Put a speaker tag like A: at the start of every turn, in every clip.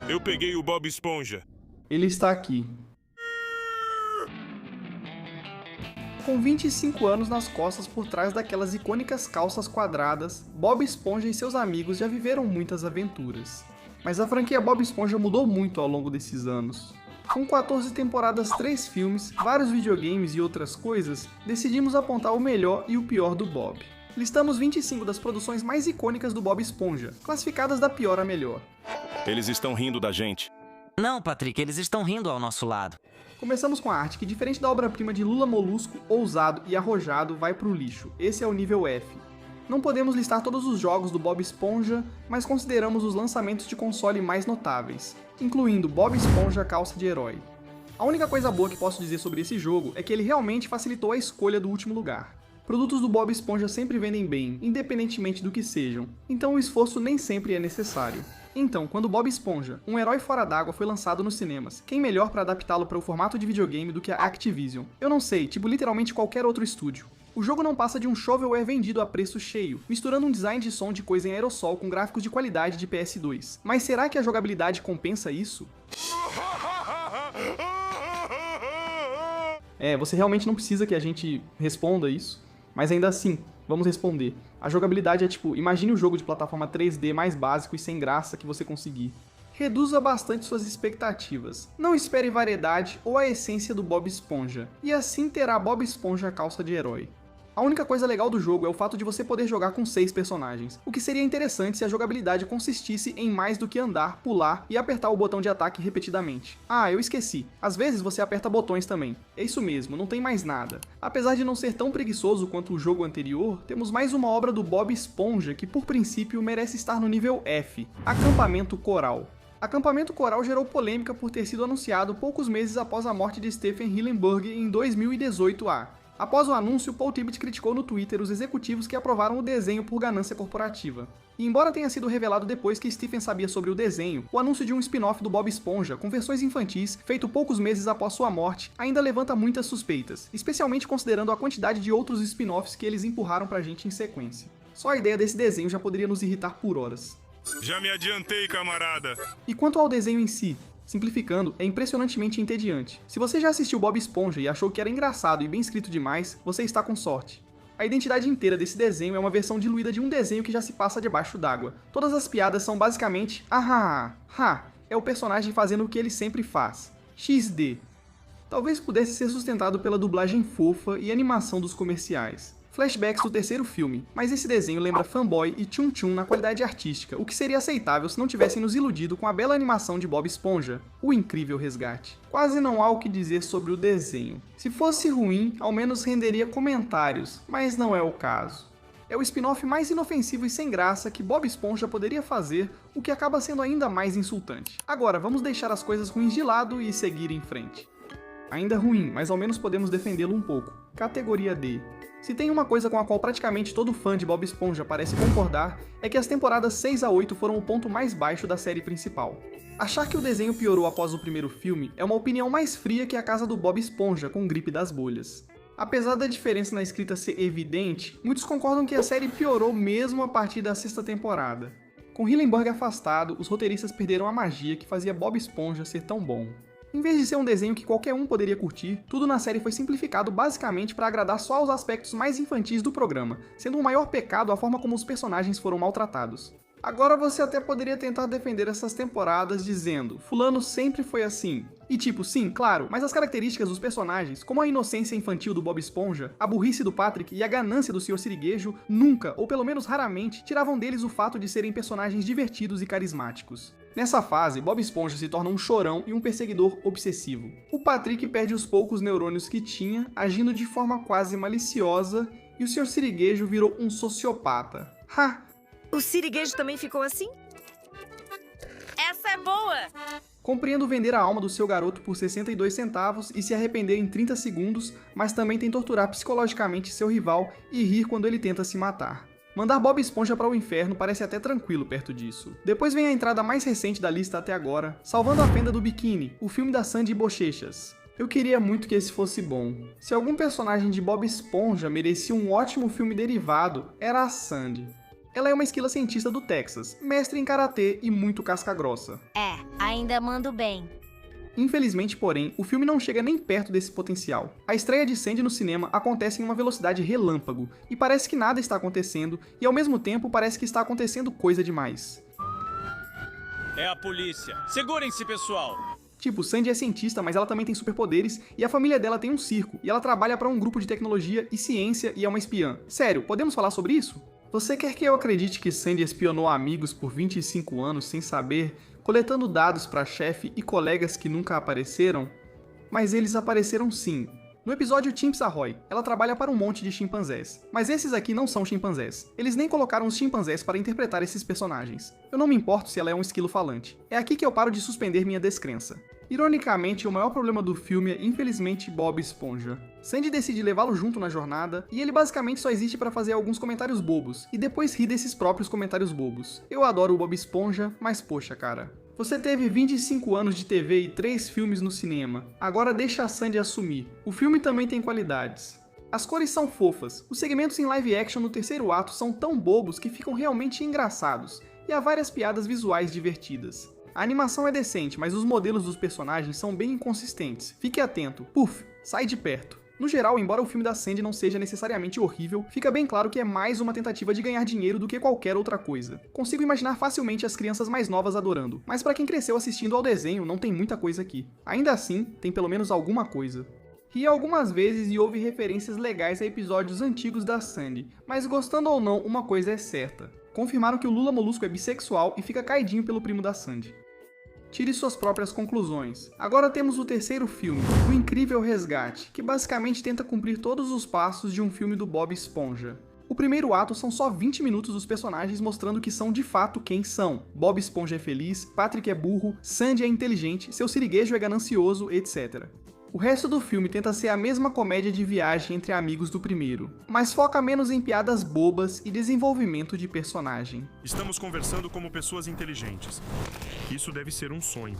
A: Eu peguei o Bob Esponja.
B: Ele está aqui. Com 25 anos nas costas por trás daquelas icônicas calças quadradas, Bob Esponja e seus amigos já viveram muitas aventuras. Mas a franquia Bob Esponja mudou muito ao longo desses anos. Com 14 temporadas, 3 filmes, vários videogames e outras coisas, decidimos apontar o melhor e o pior do Bob. Listamos 25 das produções mais icônicas do Bob Esponja, classificadas da pior à melhor.
A: Eles estão rindo da gente.
C: Não, Patrick, eles estão rindo ao nosso lado.
B: Começamos com a arte que, diferente da obra-prima de Lula Molusco, ousado e arrojado, vai pro lixo. Esse é o nível F. Não podemos listar todos os jogos do Bob Esponja, mas consideramos os lançamentos de console mais notáveis, incluindo Bob Esponja Calça de Herói. A única coisa boa que posso dizer sobre esse jogo é que ele realmente facilitou a escolha do último lugar. Produtos do Bob Esponja sempre vendem bem, independentemente do que sejam, então o esforço nem sempre é necessário. Então, quando Bob Esponja, um herói fora d'água, foi lançado nos cinemas, quem melhor para adaptá-lo para o formato de videogame do que a Activision? Eu não sei, tipo literalmente qualquer outro estúdio. O jogo não passa de um shovelware vendido a preço cheio, misturando um design de som de coisa em aerossol com gráficos de qualidade de PS2. Mas será que a jogabilidade compensa isso? Você realmente não precisa que a gente responda isso, mas ainda assim, vamos responder. A jogabilidade é tipo, imagine o jogo de plataforma 3D mais básico e sem graça que você conseguir. Reduza bastante suas expectativas. Não espere variedade ou a essência do Bob Esponja, e assim terá Bob Esponja Calça de Herói. A única coisa legal do jogo é o fato de você poder jogar com 6 personagens, o que seria interessante se a jogabilidade consistisse em mais do que andar, pular e apertar o botão de ataque repetidamente. Ah, eu esqueci, às vezes você aperta botões também. É isso mesmo, não tem mais nada. Apesar de não ser tão preguiçoso quanto o jogo anterior, temos mais uma obra do Bob Esponja que por princípio merece estar no nível F, Acampamento Coral. Acampamento Coral gerou polêmica por ter sido anunciado poucos meses após a morte de Stephen Hillenburg em 2018. Após o anúncio, Paul Tibbitt criticou no Twitter os executivos que aprovaram o desenho por ganância corporativa. E embora tenha sido revelado depois que Stephen sabia sobre o desenho, o anúncio de um spin-off do Bob Esponja, com versões infantis, feito poucos meses após sua morte, ainda levanta muitas suspeitas, especialmente considerando a quantidade de outros spin-offs que eles empurraram pra gente em sequência. Só a ideia desse desenho já poderia nos irritar por horas.
A: Já me adiantei, camarada.
B: E quanto ao desenho em si? Simplificando, é impressionantemente entediante. Se você já assistiu Bob Esponja e achou que era engraçado e bem escrito demais, você está com sorte. A identidade inteira desse desenho é uma versão diluída de um desenho que já se passa debaixo d'água. Todas as piadas são basicamente é o personagem fazendo o que ele sempre faz. XD. Talvez pudesse ser sustentado pela dublagem fofa e animação dos comerciais. Flashbacks do terceiro filme, mas esse desenho lembra Fanboy e Chum Chum na qualidade artística, o que seria aceitável se não tivessem nos iludido com a bela animação de Bob Esponja, O Incrível Resgate. Quase não há o que dizer sobre o desenho. Se fosse ruim, ao menos renderia comentários, mas não é o caso. É o spin-off mais inofensivo e sem graça que Bob Esponja poderia fazer, o que acaba sendo ainda mais insultante. Agora, vamos deixar as coisas ruins de lado e seguir em frente. Ainda ruim, mas ao menos podemos defendê-lo um pouco. Categoria D. Se tem uma coisa com a qual praticamente todo fã de Bob Esponja parece concordar, é que as temporadas 6 a 8 foram o ponto mais baixo da série principal. Achar que o desenho piorou após o primeiro filme é uma opinião mais fria que a casa do Bob Esponja com Gripe das Bolhas. Apesar da diferença na escrita ser evidente, muitos concordam que a série piorou mesmo a partir da sexta temporada. Com Hillenburg afastado, os roteiristas perderam a magia que fazia Bob Esponja ser tão bom. Em vez de ser um desenho que qualquer um poderia curtir, tudo na série foi simplificado basicamente para agradar só aos aspectos mais infantis do programa, sendo um maior pecado a forma como os personagens foram maltratados. Agora você até poderia tentar defender essas temporadas dizendo, fulano sempre foi assim. E tipo, sim, claro, mas as características dos personagens, como a inocência infantil do Bob Esponja, a burrice do Patrick e a ganância do Sr. Siriguejo, nunca, ou pelo menos raramente, tiravam deles o fato de serem personagens divertidos e carismáticos. Nessa fase, Bob Esponja se torna um chorão e um perseguidor obsessivo. O Patrick perde os poucos neurônios que tinha, agindo de forma quase maliciosa, e o Sr. Siriguejo virou um sociopata.
D: O Siriguejo também ficou assim? Essa é boa!
B: Compreendo vender a alma do seu garoto por 62 centavos e se arrepender em 30 segundos, mas também tem torturar psicologicamente seu rival e rir quando ele tenta se matar. Mandar Bob Esponja para o inferno parece até tranquilo perto disso. Depois vem a entrada mais recente da lista até agora, Salvando a Fenda do Biquíni, o filme da Sandy Bochechas. Eu queria muito que esse fosse bom. Se algum personagem de Bob Esponja merecia um ótimo filme derivado, era a Sandy. Ela é uma esquila cientista do Texas, mestre em karatê e muito casca-grossa.
E: É, ainda mando bem.
B: Infelizmente, porém, o filme não chega nem perto desse potencial. A estreia de Sandy no cinema acontece em uma velocidade relâmpago, e parece que nada está acontecendo, e ao mesmo tempo parece que está acontecendo coisa demais.
F: É a polícia. Segurem-se, pessoal.
B: Tipo, Sandy é cientista, mas ela também tem superpoderes, e a família dela tem um circo, e ela trabalha para um grupo de tecnologia e ciência e é uma espiã. Sério, podemos falar sobre isso? Você quer que eu acredite que Sandy espionou amigos por 25 anos sem saber, coletando dados para chefe e colegas que nunca apareceram? Mas eles apareceram sim. No episódio Chimps Ahoy, ela trabalha para um monte de chimpanzés. Mas esses aqui não são chimpanzés. Eles nem colocaram os chimpanzés para interpretar esses personagens. Eu não me importo se ela é um esquilo falante. É aqui que eu paro de suspender minha descrença. Ironicamente, o maior problema do filme é, infelizmente, Bob Esponja. Sandy decide levá-lo junto na jornada, e ele basicamente só existe para fazer alguns comentários bobos, e depois rir desses próprios comentários bobos. Eu adoro o Bob Esponja, mas poxa, cara. Você teve 25 anos de TV e 3 filmes no cinema. Agora deixa a Sandy assumir. O filme também tem qualidades. As cores são fofas, os segmentos em live action no terceiro ato são tão bobos que ficam realmente engraçados, e há várias piadas visuais divertidas. A animação é decente, mas os modelos dos personagens são bem inconsistentes. Fique atento. Puf, sai de perto. No geral, embora o filme da Sandy não seja necessariamente horrível, fica bem claro que é mais uma tentativa de ganhar dinheiro do que qualquer outra coisa. Consigo imaginar facilmente as crianças mais novas adorando, mas pra quem cresceu assistindo ao desenho, não tem muita coisa aqui. Ainda assim, tem pelo menos alguma coisa. Ri algumas vezes e houve referências legais a episódios antigos da Sandy, mas gostando ou não, uma coisa é certa. Confirmaram que o Lula Molusco é bissexual e fica caidinho pelo primo da Sandy. Tire suas próprias conclusões. Agora temos o terceiro filme, O Incrível Resgate, que basicamente tenta cumprir todos os passos de um filme do Bob Esponja. O primeiro ato são só 20 minutos dos personagens mostrando que são de fato quem são. Bob Esponja é feliz, Patrick é burro, Sandy é inteligente, seu siriguejo é ganancioso, etc. O resto do filme tenta ser a mesma comédia de viagem entre amigos do primeiro, mas foca menos em piadas bobas e desenvolvimento de personagem.
A: Estamos conversando como pessoas inteligentes. Isso deve ser um sonho.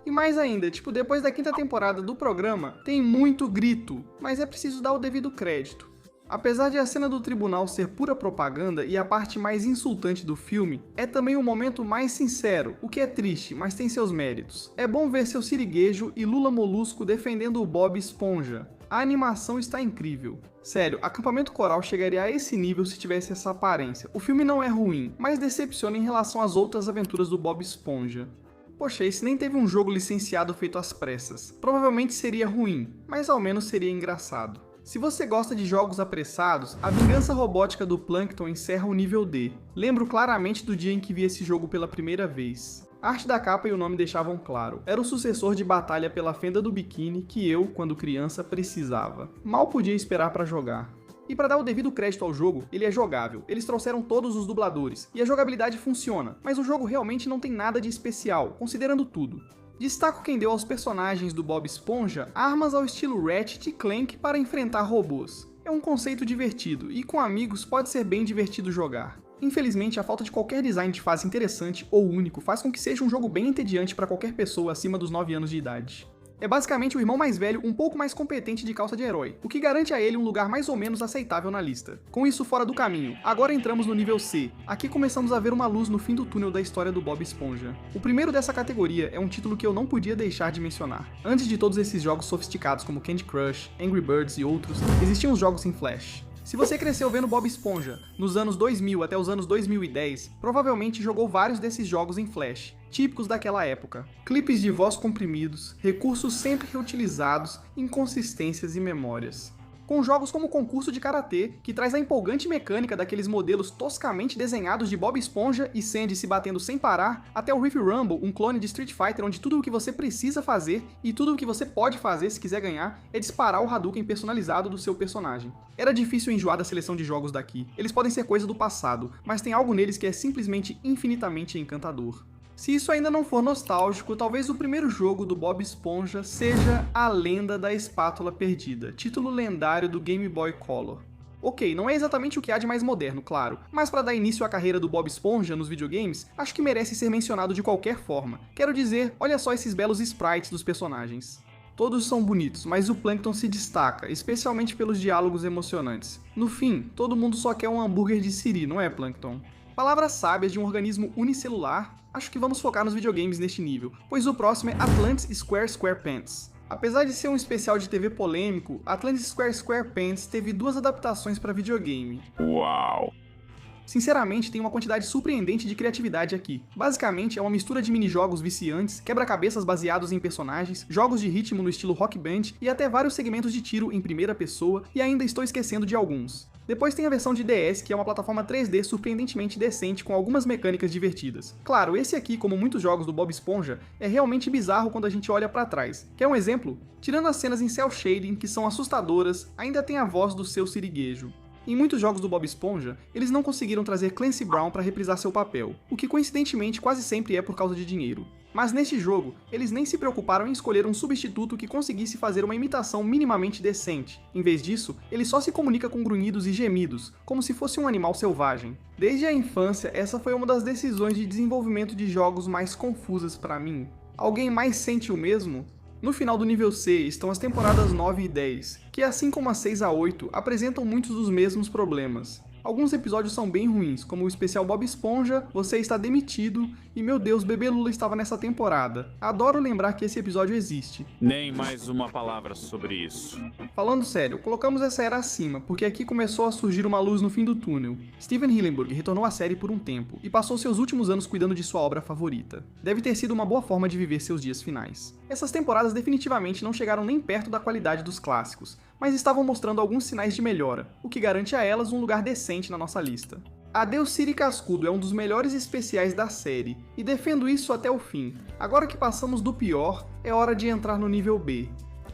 B: E mais ainda, tipo, depois da 5ª temporada do programa, tem muito grito, mas é preciso dar o devido crédito. Apesar de a cena do tribunal ser pura propaganda e a parte mais insultante do filme, é também o momento mais sincero, o que é triste, mas tem seus méritos. É bom ver seu siriguejo e Lula Molusco defendendo o Bob Esponja. A animação está incrível. Sério, Acampamento Coral chegaria a esse nível se tivesse essa aparência. O filme não é ruim, mas decepciona em relação às outras aventuras do Bob Esponja. Poxa, esse nem teve um jogo licenciado feito às pressas. Provavelmente seria ruim, mas ao menos seria engraçado. Se você gosta de jogos apressados, a Vingança Robótica do Plankton encerra o nível D. Lembro claramente do dia em que vi esse jogo pela primeira vez. A arte da capa e o nome deixavam claro. Era o sucessor de Batalha pela Fenda do Biquíni que eu, quando criança, precisava. Mal podia esperar para jogar. E para dar o devido crédito ao jogo, ele é jogável. Eles trouxeram todos os dubladores, e a jogabilidade funciona, mas o jogo realmente não tem nada de especial, considerando tudo. Destaco quem deu aos personagens do Bob Esponja armas ao estilo Ratchet e Clank para enfrentar robôs. É um conceito divertido, e com amigos pode ser bem divertido jogar. Infelizmente, a falta de qualquer design de fase interessante ou único faz com que seja um jogo bem entediante para qualquer pessoa acima dos 9 anos de idade. É basicamente o irmão mais velho um pouco mais competente de calça de herói, o que garante a ele um lugar mais ou menos aceitável na lista. Com isso fora do caminho, agora entramos no nível C. Aqui começamos a ver uma luz no fim do túnel da história do Bob Esponja. O primeiro dessa categoria é um título que eu não podia deixar de mencionar. Antes de todos esses jogos sofisticados como Candy Crush, Angry Birds e outros, existiam os jogos em Flash. Se você cresceu vendo Bob Esponja nos anos 2000 até os anos 2010, provavelmente jogou vários desses jogos em Flash, típicos daquela época. Clipes de voz comprimidos, recursos sempre reutilizados, inconsistências e memórias. Com jogos como o Concurso de Karatê, que traz a empolgante mecânica daqueles modelos toscamente desenhados de Bob Esponja e Sandy se batendo sem parar, até o Riff Rumble, um clone de Street Fighter onde tudo o que você precisa fazer e tudo o que você pode fazer se quiser ganhar é disparar o Hadouken personalizado do seu personagem. Era difícil enjoar da seleção de jogos daqui, eles podem ser coisa do passado, mas tem algo neles que é simplesmente infinitamente encantador. Se isso ainda não for nostálgico, talvez o primeiro jogo do Bob Esponja seja A Lenda da Espátula Perdida, título lendário do Game Boy Color. Ok, não é exatamente o que há de mais moderno, claro, mas para dar início à carreira do Bob Esponja nos videogames, acho que merece ser mencionado de qualquer forma. Quero dizer, olha só esses belos sprites dos personagens. Todos são bonitos, mas o Plankton se destaca, especialmente pelos diálogos emocionantes. No fim, todo mundo só quer um hambúrguer de siri, não é, Plankton? Palavras sábias de um organismo unicelular? Acho que vamos focar nos videogames neste nível, pois o próximo é Atlantis Square SquarePants. Apesar de ser um especial de TV polêmico, Atlantis Square SquarePants teve 2 adaptações para videogame.
F: Uau!
B: Sinceramente, tem uma quantidade surpreendente de criatividade aqui. Basicamente, é uma mistura de minijogos viciantes, quebra-cabeças baseados em personagens, jogos de ritmo no estilo Rock Band e até vários segmentos de tiro em primeira pessoa, e ainda estou esquecendo de alguns. Depois tem a versão de DS, que é uma plataforma 3D surpreendentemente decente com algumas mecânicas divertidas. Claro, esse aqui, como muitos jogos do Bob Esponja, é realmente bizarro quando a gente olha pra trás. Quer um exemplo? Tirando as cenas em cel shading, que são assustadoras, ainda tem a voz do seu siriguejo. Em muitos jogos do Bob Esponja, eles não conseguiram trazer Clancy Brown para reprisar seu papel, o que coincidentemente quase sempre é por causa de dinheiro. Mas neste jogo, eles nem se preocuparam em escolher um substituto que conseguisse fazer uma imitação minimamente decente. Em vez disso, ele só se comunica com grunhidos e gemidos, como se fosse um animal selvagem. Desde a infância, essa foi uma das decisões de desenvolvimento de jogos mais confusas para mim. Alguém mais sente o mesmo? No final do nível C estão as temporadas 9 e 10, que assim como as 6 a 8, apresentam muitos dos mesmos problemas. Alguns episódios são bem ruins, como o especial Bob Esponja, Você Está Demitido e meu Deus, Bebê Lula estava nessa temporada. Adoro lembrar que esse episódio existe.
F: Nem mais uma palavra sobre isso.
B: Falando sério, colocamos essa era acima, porque aqui começou a surgir uma luz no fim do túnel. Steven Hillenburg retornou à série por um tempo e passou seus últimos anos cuidando de sua obra favorita. Deve ter sido uma boa forma de viver seus dias finais. Essas temporadas definitivamente não chegaram nem perto da qualidade dos clássicos, mas estavam mostrando alguns sinais de melhora, o que garante a elas um lugar decente na nossa lista. Adeus Siri Cascudo é um dos melhores especiais da série, e defendo isso até o fim. Agora que passamos do pior, é hora de entrar no nível B.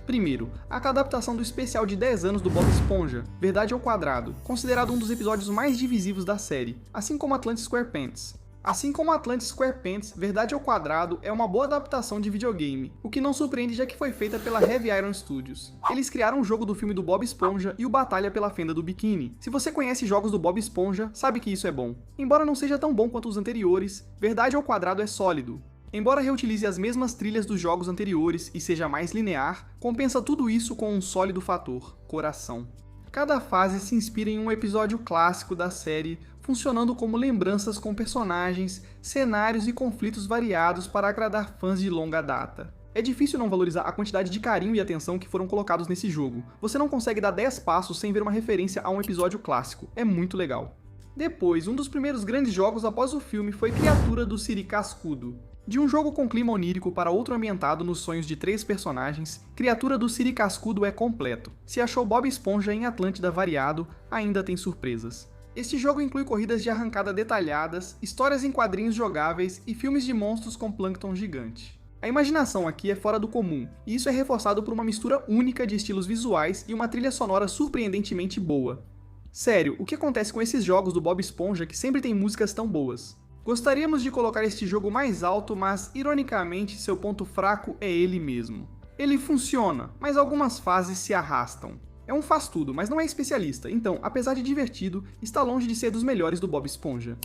B: Primeiro, a adaptação do especial de 10 anos do Bob Esponja, Verdade ao Quadrado, considerado um dos episódios mais divisivos da série, assim como Atlantis SquarePants. Assim como Atlantis SquarePants, Verdade ao Quadrado é uma boa adaptação de videogame, o que não surpreende já que foi feita pela Heavy Iron Studios. Eles criaram um jogo do filme do Bob Esponja e o Batalha pela Fenda do Biquíni. Se você conhece jogos do Bob Esponja, sabe que isso é bom. Embora não seja tão bom quanto os anteriores, Verdade ao Quadrado é sólido. Embora reutilize as mesmas trilhas dos jogos anteriores e seja mais linear, compensa tudo isso com um sólido fator: coração. Cada fase se inspira em um episódio clássico da série, funcionando como lembranças com personagens, cenários e conflitos variados para agradar fãs de longa data. É difícil não valorizar a quantidade de carinho e atenção que foram colocados nesse jogo. Você não consegue dar 10 passos sem ver uma referência a um episódio clássico. É muito legal. Depois, um dos primeiros grandes jogos após o filme foi Criatura do Siri Cascudo. De um jogo com clima onírico para outro ambientado nos sonhos de 3 personagens, Criatura do Siri Cascudo é completo. Se achou Bob Esponja em Atlântida variado, ainda tem surpresas. Este jogo inclui corridas de arrancada detalhadas, histórias em quadrinhos jogáveis e filmes de monstros com plâncton gigante. A imaginação aqui é fora do comum, e isso é reforçado por uma mistura única de estilos visuais e uma trilha sonora surpreendentemente boa. Sério, o que acontece com esses jogos do Bob Esponja que sempre tem músicas tão boas? Gostaríamos de colocar este jogo mais alto, mas, ironicamente, seu ponto fraco é ele mesmo. Ele funciona, mas algumas fases se arrastam. É um faz-tudo, mas não é especialista, então, apesar de divertido, está longe de ser dos melhores do Bob Esponja.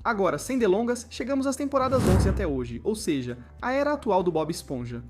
B: Agora, sem delongas, chegamos às temporadas 11 até hoje, ou seja, a era atual do Bob Esponja.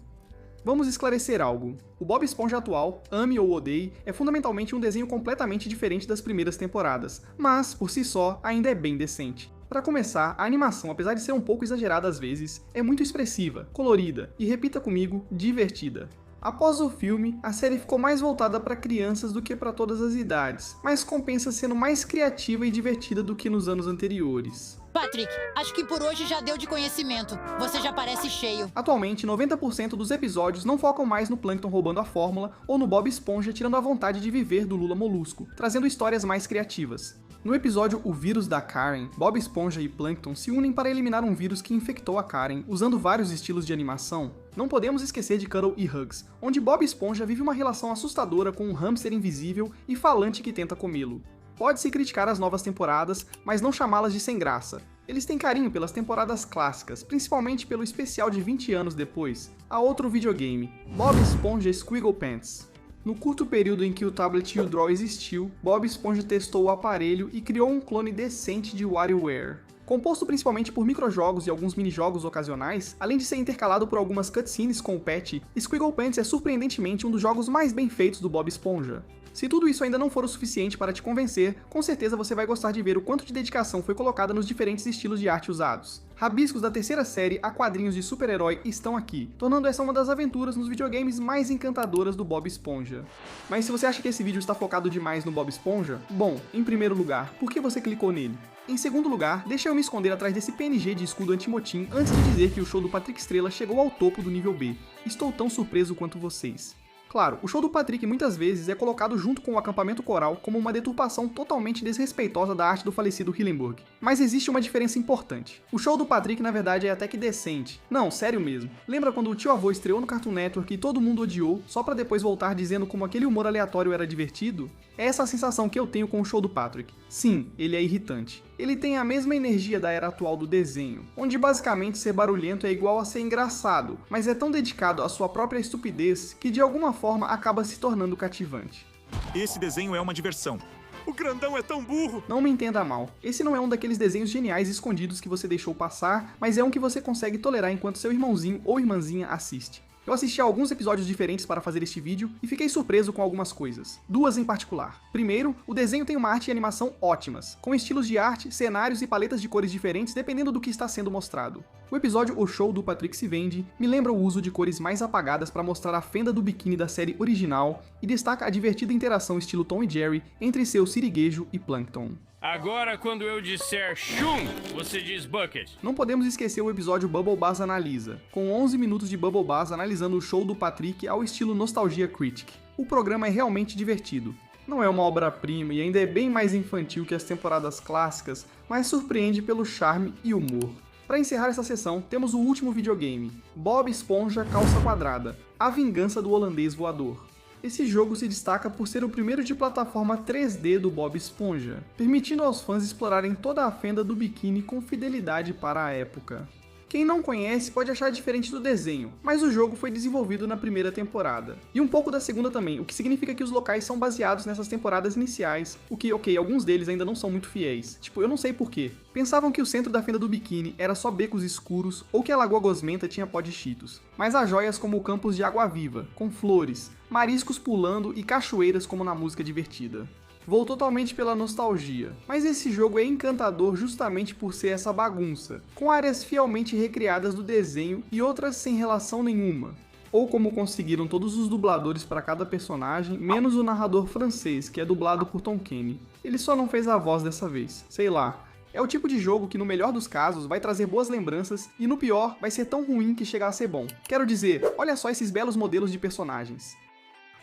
B: Vamos esclarecer algo. O Bob Esponja atual, ame ou odeie, é fundamentalmente um desenho completamente diferente das primeiras temporadas, mas, por si só, ainda é bem decente. Para começar, a animação, apesar de ser um pouco exagerada às vezes, é muito expressiva, colorida e, repita comigo, divertida. Após o filme, a série ficou mais voltada para crianças do que para todas as idades, mas compensa sendo mais criativa e divertida do que nos anos anteriores.
G: Patrick, acho que por hoje já deu de conhecimento. Você já parece cheio.
B: Atualmente, 90% dos episódios não focam mais no Plâncton roubando a fórmula ou no Bob Esponja tirando a vontade de viver do Lula Molusco, trazendo histórias mais criativas. No episódio O Vírus da Karen, Bob Esponja e Plâncton se unem para eliminar um vírus que infectou a Karen, usando vários estilos de animação. Não podemos esquecer de Cuddle e Hugs, onde Bob Esponja vive uma relação assustadora com um hamster invisível e falante que tenta comê-lo. Pode-se criticar as novas temporadas, mas não chamá-las de sem graça. Eles têm carinho pelas temporadas clássicas, principalmente pelo especial de 20 anos depois, a outro videogame, Bob Esponja Squiggle Pants. No curto período em que o tablet U-Draw existiu, Bob Esponja testou o aparelho e criou um clone decente de WarioWare. Composto principalmente por microjogos e alguns minijogos ocasionais, além de ser intercalado por algumas cutscenes com o patch, Squiggle Pants é surpreendentemente um dos jogos mais bem feitos do Bob Esponja. Se tudo isso ainda não for o suficiente para te convencer, com certeza você vai gostar de ver o quanto de dedicação foi colocada nos diferentes estilos de arte usados. Rabiscos da terceira série a quadrinhos de super-herói estão aqui, tornando essa uma das aventuras nos videogames mais encantadoras do Bob Esponja. Mas se você acha que esse vídeo está focado demais no Bob Esponja, bom, em primeiro lugar, por que você clicou nele? Em segundo lugar, deixa eu me esconder atrás desse PNG de escudo anti-motim antes de dizer que o show do Patrick Estrela chegou ao topo do nível B. Estou tão surpreso quanto vocês. Claro, o show do Patrick muitas vezes é colocado junto com o acampamento coral como uma deturpação totalmente desrespeitosa da arte do falecido Hillenburg. Mas existe uma diferença importante. O show do Patrick na verdade é até que decente. Não, sério mesmo. Lembra quando o tio avô estreou no Cartoon Network e todo mundo odiou, só pra depois voltar dizendo como aquele humor aleatório era divertido? É essa a sensação que eu tenho com o show do Patrick. Sim, ele é irritante. Ele tem a mesma energia da era atual do desenho, onde basicamente ser barulhento é igual a ser engraçado, mas é tão dedicado à sua própria estupidez que de alguma forma acaba se tornando cativante.
H: Esse desenho é uma diversão.
A: O grandão é tão burro!
B: Não me entenda mal, esse não é um daqueles desenhos geniais escondidos que você deixou passar, mas é um que você consegue tolerar enquanto seu irmãozinho ou irmãzinha assiste. Eu assisti a alguns episódios diferentes para fazer este vídeo e fiquei surpreso com algumas coisas. Duas em particular. Primeiro, o desenho tem uma arte e animação ótimas, com estilos de arte, cenários e paletas de cores diferentes dependendo do que está sendo mostrado. O episódio O Show do Patrick Se Vende me lembra o uso de cores mais apagadas para mostrar a fenda do biquíni da série original e destaca a divertida interação estilo Tom e Jerry entre seu siriguejo e Plankton.
I: Agora, quando eu disser chum, você diz bucket.
B: Não podemos esquecer o episódio Bubble Bass Analisa, com 11 minutos de Bubble Bass analisando o show do Patrick ao estilo Nostalgia Critic. O programa é realmente divertido. Não é uma obra-prima e ainda é bem mais infantil que as temporadas clássicas, mas surpreende pelo charme e humor. Para encerrar essa sessão, temos o último videogame, Bob Esponja Calça Quadrada, A Vingança do Holandês Voador. Esse jogo se destaca por ser o primeiro de plataforma 3D do Bob Esponja, permitindo aos fãs explorarem toda a fenda do biquíni com fidelidade para a época. Quem não conhece pode achar diferente do desenho, mas o jogo foi desenvolvido na primeira temporada. E um pouco da segunda também, o que significa que os locais são baseados nessas temporadas iniciais, o que, ok, alguns deles ainda não são muito fiéis. Tipo, eu não sei porquê. Pensavam que o centro da fenda do biquíni era só becos escuros ou que a Lagoa Gosmenta tinha pó de Cheetos. Mas há joias como o campus de Água Viva, com flores, mariscos pulando e cachoeiras como na música divertida. Vou totalmente pela nostalgia, mas esse jogo é encantador justamente por ser essa bagunça, com áreas fielmente recriadas do desenho e outras sem relação nenhuma. Ou como conseguiram todos os dubladores para cada personagem, menos o narrador francês, que é dublado por Tom Kenny. Ele só não fez a voz dessa vez, sei lá. É o tipo de jogo que no melhor dos casos vai trazer boas lembranças e no pior vai ser tão ruim que chega a ser bom. Quero dizer, olha só esses belos modelos de personagens.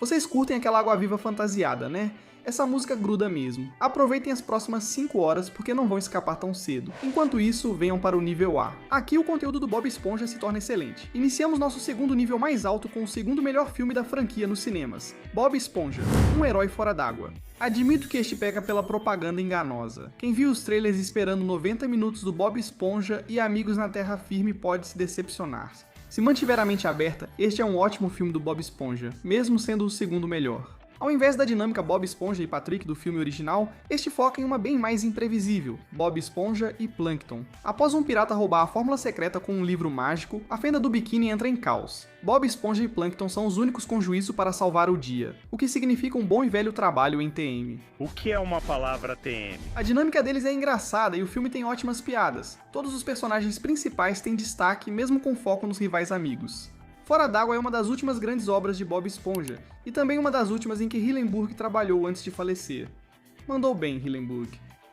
B: Vocês curtem aquela Água Viva fantasiada, né? Essa música gruda mesmo. Aproveitem as próximas 5 horas porque não vão escapar tão cedo. Enquanto isso, venham para o nível A. Aqui o conteúdo do Bob Esponja se torna excelente. Iniciamos nosso segundo nível mais alto com o segundo melhor filme da franquia nos cinemas, Bob Esponja, um herói fora d'água. Admito que este peca pela propaganda enganosa. Quem viu os trailers esperando 90 minutos do Bob Esponja e Amigos na Terra Firme pode se decepcionar. Se mantiver a mente aberta, este é um ótimo filme do Bob Esponja, mesmo sendo o segundo melhor. Ao invés da dinâmica Bob Esponja e Patrick do filme original, este foca em uma bem mais imprevisível, Bob Esponja e Plankton. Após um pirata roubar a fórmula secreta com um livro mágico, a fenda do biquíni entra em caos. Bob Esponja e Plankton são os únicos com juízo para salvar o dia, o que significa um bom e velho trabalho em TM.
F: O que é uma palavra TM?
B: A dinâmica deles é engraçada e o filme tem ótimas piadas. Todos os personagens principais têm destaque mesmo com foco nos rivais amigos. Fora d'Água é uma das últimas grandes obras de Bob Esponja, e também uma das últimas em que Hillenburg trabalhou antes de falecer. Mandou bem, Hillenburg.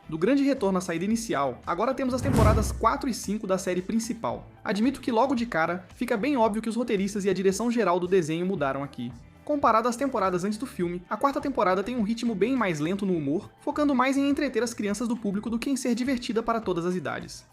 B: Do grande retorno à saída inicial, agora temos as temporadas 4 e 5 da série principal. Admito que logo de cara, fica bem óbvio que os roteiristas e a direção geral do desenho mudaram aqui. Comparado às temporadas antes do filme, a quarta temporada tem um ritmo bem mais lento no humor, focando mais em entreter as crianças do público do que em ser divertida para todas as idades.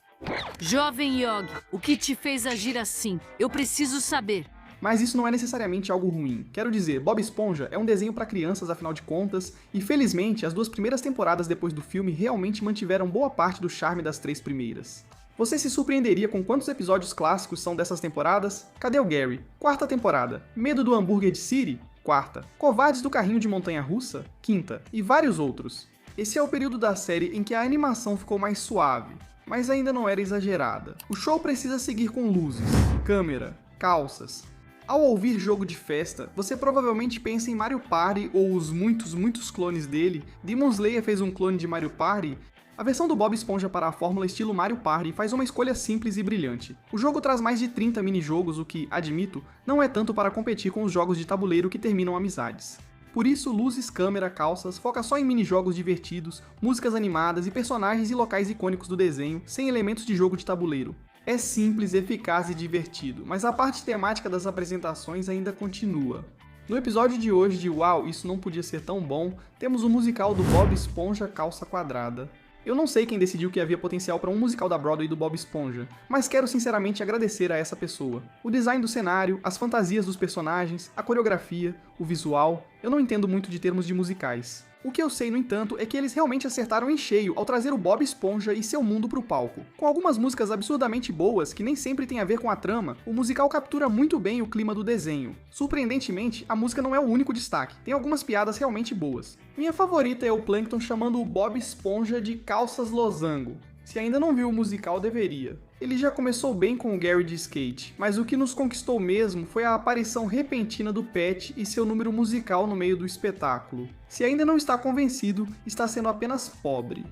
J: Jovem Yogi, o que te fez agir assim? Eu preciso saber.
B: Mas isso não é necessariamente algo ruim. Quero dizer, Bob Esponja é um desenho para crianças afinal de contas, e felizmente as 2 primeiras temporadas depois do filme realmente mantiveram boa parte do charme das 3 primeiras. Você se surpreenderia com quantos episódios clássicos são dessas temporadas? Cadê o Gary? 4ª temporada. Medo do Hambúrguer de City? 4ª. Covardes do Carrinho de Montanha-Russa? 5ª. E vários outros. Esse é o período da série em que a animação ficou mais suave, mas ainda não era exagerada. O show precisa seguir com luzes, câmera, calças, Ao ouvir jogo de festa, você provavelmente pensa em Mario Party ou os muitos clones dele. Demon Slayer fez um clone de Mario Party. A versão do Bob Esponja para a fórmula estilo Mario Party faz uma escolha simples e brilhante. O jogo traz mais de 30 minijogos, o que, admito, não é tanto para competir com os jogos de tabuleiro que terminam amizades. Por isso, luzes, câmera, calças, foca só em minijogos divertidos, músicas animadas e personagens e locais icônicos do desenho, sem elementos de jogo de tabuleiro. É simples, eficaz e divertido, mas a parte temática das apresentações ainda continua. No episódio de hoje de Uau, isso não podia ser tão bom, temos o musical do Bob Esponja Calça Quadrada. Eu não sei quem decidiu que havia potencial para um musical da Broadway do Bob Esponja, mas quero sinceramente agradecer a essa pessoa. O design do cenário, as fantasias dos personagens, a coreografia, o visual, eu não entendo muito de termos de musicais. O que eu sei, no entanto, é que eles realmente acertaram em cheio ao trazer o Bob Esponja e seu mundo pro palco. Com algumas músicas absurdamente boas, que nem sempre tem a ver com a trama, o musical captura muito bem o clima do desenho. Surpreendentemente, a música não é o único destaque, tem algumas piadas realmente boas. Minha favorita é o Plankton chamando o Bob Esponja de calças losango. Se ainda não viu o musical, deveria. Ele já começou bem com o Gary de skate, mas o que nos conquistou mesmo foi a aparição repentina do Pat e seu número musical no meio do espetáculo. Se ainda não está convencido, está sendo apenas pobre.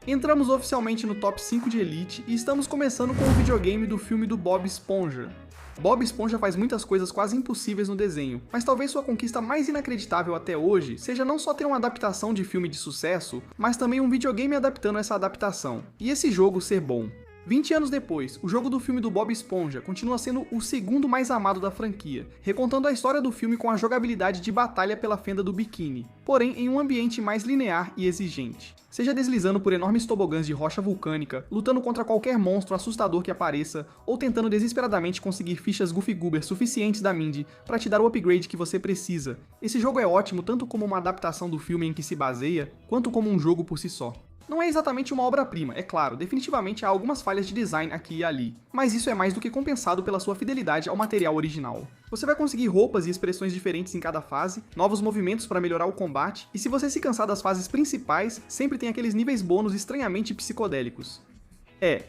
B: Entramos oficialmente no top 5 de Elite e estamos começando com o videogame do filme do Bob Esponja. Bob Esponja faz muitas coisas quase impossíveis no desenho, mas talvez sua conquista mais inacreditável até hoje seja não só ter uma adaptação de filme de sucesso, mas também um videogame adaptando essa adaptação, e esse jogo ser bom. 20 anos depois, o jogo do filme do Bob Esponja continua sendo o segundo mais amado da franquia, recontando a história do filme com a jogabilidade de batalha pela fenda do biquíni, porém em um ambiente mais linear e exigente. Seja deslizando por enormes tobogãs de rocha vulcânica, lutando contra qualquer monstro assustador que apareça, ou tentando desesperadamente conseguir fichas Goofy Goober suficientes da Mindy para te dar o upgrade que você precisa. Esse jogo é ótimo tanto como uma adaptação do filme em que se baseia, quanto como um jogo por si só. Não é exatamente uma obra-prima, é claro, definitivamente há algumas falhas de design aqui e ali, mas isso é mais do que compensado pela sua fidelidade ao material original. Você vai conseguir roupas e expressões diferentes em cada fase, novos movimentos para melhorar o combate, e se você se cansar das fases principais, sempre tem aqueles níveis bônus estranhamente psicodélicos.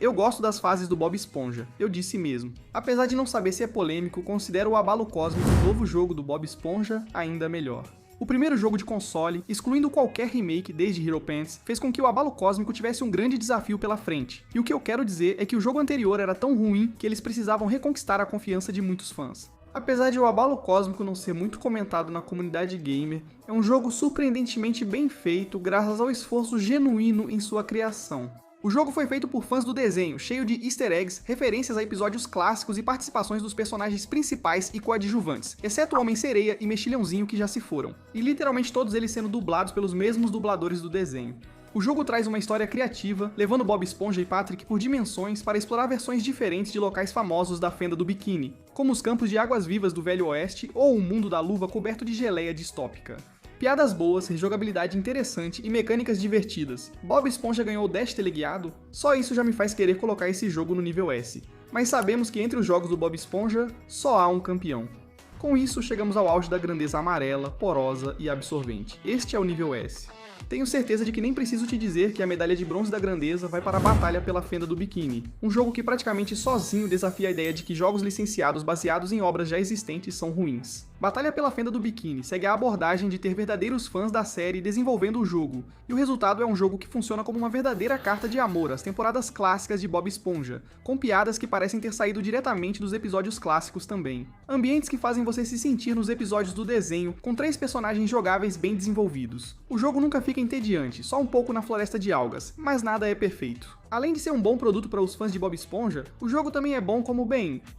B: Eu gosto das fases do Bob Esponja, eu disse mesmo. Apesar de não saber se é polêmico, considero o Abalo Cósmico, novo jogo do Bob Esponja, ainda melhor. O primeiro jogo de console, excluindo qualquer remake desde Hero Pants, fez com que o Abalo Cósmico tivesse um grande desafio pela frente. E o que eu quero dizer é que o jogo anterior era tão ruim que eles precisavam reconquistar a confiança de muitos fãs. Apesar de o Abalo Cósmico não ser muito comentado na comunidade gamer, é um jogo surpreendentemente bem feito graças ao esforço genuíno em sua criação. O jogo foi feito por fãs do desenho, cheio de easter eggs, referências a episódios clássicos e participações dos personagens principais e coadjuvantes, exceto o Homem-Sereia e Mexilhãozinho que já se foram, e literalmente todos eles sendo dublados pelos mesmos dubladores do desenho. O jogo traz uma história criativa, levando Bob Esponja e Patrick por dimensões para explorar versões diferentes de locais famosos da fenda do biquíni, como os campos de águas-vivas do Velho Oeste ou o mundo da luva coberto de geleia distópica. Piadas boas, rejogabilidade interessante e mecânicas divertidas. Bob Esponja ganhou o Dash teleguiado? Só isso já me faz querer colocar esse jogo no nível S. Mas sabemos que entre os jogos do Bob Esponja, só há um campeão. Com isso, chegamos ao auge da grandeza amarela, porosa e absorvente. Este é o nível S. Tenho certeza de que nem preciso te dizer que a medalha de bronze da grandeza vai para a batalha pela fenda do biquíni, um jogo que praticamente sozinho desafia a ideia de que jogos licenciados baseados em obras já existentes são ruins. Batalha pela fenda do biquíni segue a abordagem de ter verdadeiros fãs da série desenvolvendo o jogo, e o resultado é um jogo que funciona como uma verdadeira carta de amor às temporadas clássicas de Bob Esponja, com piadas que parecem ter saído diretamente dos episódios clássicos também. Ambientes que fazem você se sentir nos episódios do desenho, com 3 personagens jogáveis bem desenvolvidos. O jogo nunca fica entediante, só um pouco na floresta de algas, mas nada é perfeito. Além de ser um bom produto para os fãs de Bob Esponja, o jogo também é bom como,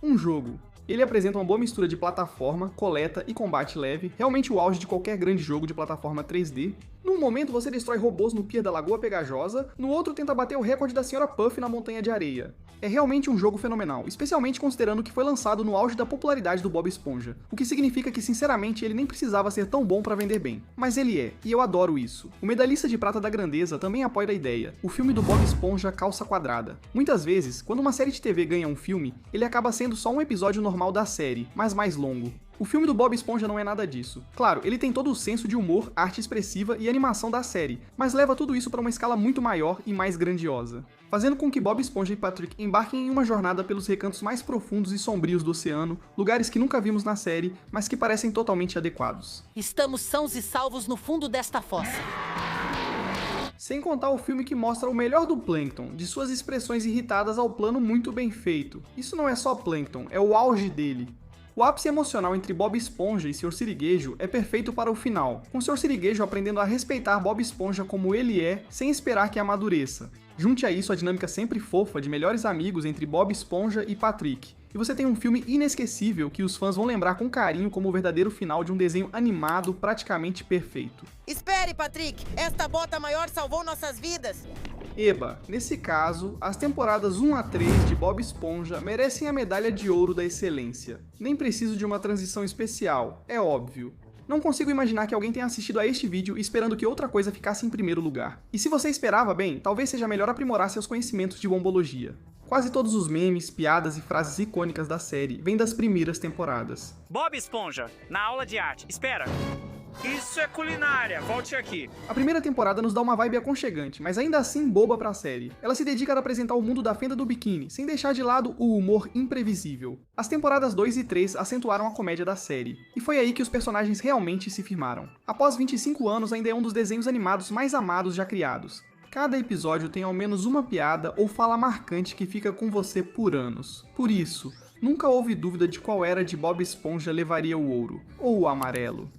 B: um jogo. Ele apresenta uma boa mistura de plataforma, coleta e combate leve, realmente o auge de qualquer grande jogo de plataforma 3D. Num momento você destrói robôs no pier da Lagoa Pegajosa, no outro tenta bater o recorde da Sra. Puff na Montanha de Areia. É realmente um jogo fenomenal, especialmente considerando que foi lançado no auge da popularidade do Bob Esponja, o que significa que sinceramente ele nem precisava ser tão bom pra vender bem. Mas ele é, e eu adoro isso. O medalhista de prata da grandeza também apoia a ideia, o filme do Bob Esponja Calça Quadrada. Muitas vezes, quando uma série de TV ganha um filme, ele acaba sendo só um episódio normal da série, mas mais longo. O filme do Bob Esponja não é nada disso. Claro, ele tem todo o senso de humor, arte expressiva e animação da série, mas leva tudo isso para uma escala muito maior e mais grandiosa, fazendo com que Bob Esponja e Patrick embarquem em uma jornada pelos recantos mais profundos e sombrios do oceano, lugares que nunca vimos na série, mas que parecem totalmente adequados.
G: Estamos sãos e salvos no fundo desta fossa.
B: Sem contar o filme que mostra o melhor do Plankton, de suas expressões irritadas ao plano muito bem feito. Isso não é só Plankton, é o auge dele. O ápice emocional entre Bob Esponja e Sr. Sirigueijo é perfeito para o final, com Sr. Sirigueijo aprendendo a respeitar Bob Esponja como ele é, sem esperar que amadureça. Junte a isso a dinâmica sempre fofa de melhores amigos entre Bob Esponja e Patrick, e você tem um filme inesquecível que os fãs vão lembrar com carinho como o verdadeiro final de um desenho animado praticamente perfeito.
K: Espere, Patrick! Esta bota maior salvou nossas vidas!
B: Eba, nesse caso, as temporadas 1 a 3 de Bob Esponja merecem a medalha de ouro da excelência. Nem preciso de uma transição especial, é óbvio. Não consigo imaginar que alguém tenha assistido a este vídeo esperando que outra coisa ficasse em primeiro lugar. E se você esperava, bem, talvez seja melhor aprimorar seus conhecimentos de bombologia. Quase todos os memes, piadas e frases icônicas da série vêm das primeiras temporadas.
F: Bob Esponja, na aula de arte. Espera! Isso é culinária, volte aqui.
B: A primeira temporada nos dá uma vibe aconchegante, mas ainda assim boba pra série. Ela se dedica a apresentar o mundo da fenda do biquíni, sem deixar de lado o humor imprevisível. As temporadas 2 e 3 acentuaram a comédia da série, e foi aí que os personagens realmente se firmaram. Após 25 anos, ainda é um dos desenhos animados mais amados já criados. Cada episódio tem ao menos uma piada ou fala marcante que fica com você por anos. Por isso, nunca houve dúvida de qual era de Bob Esponja levaria o ouro, ou o amarelo.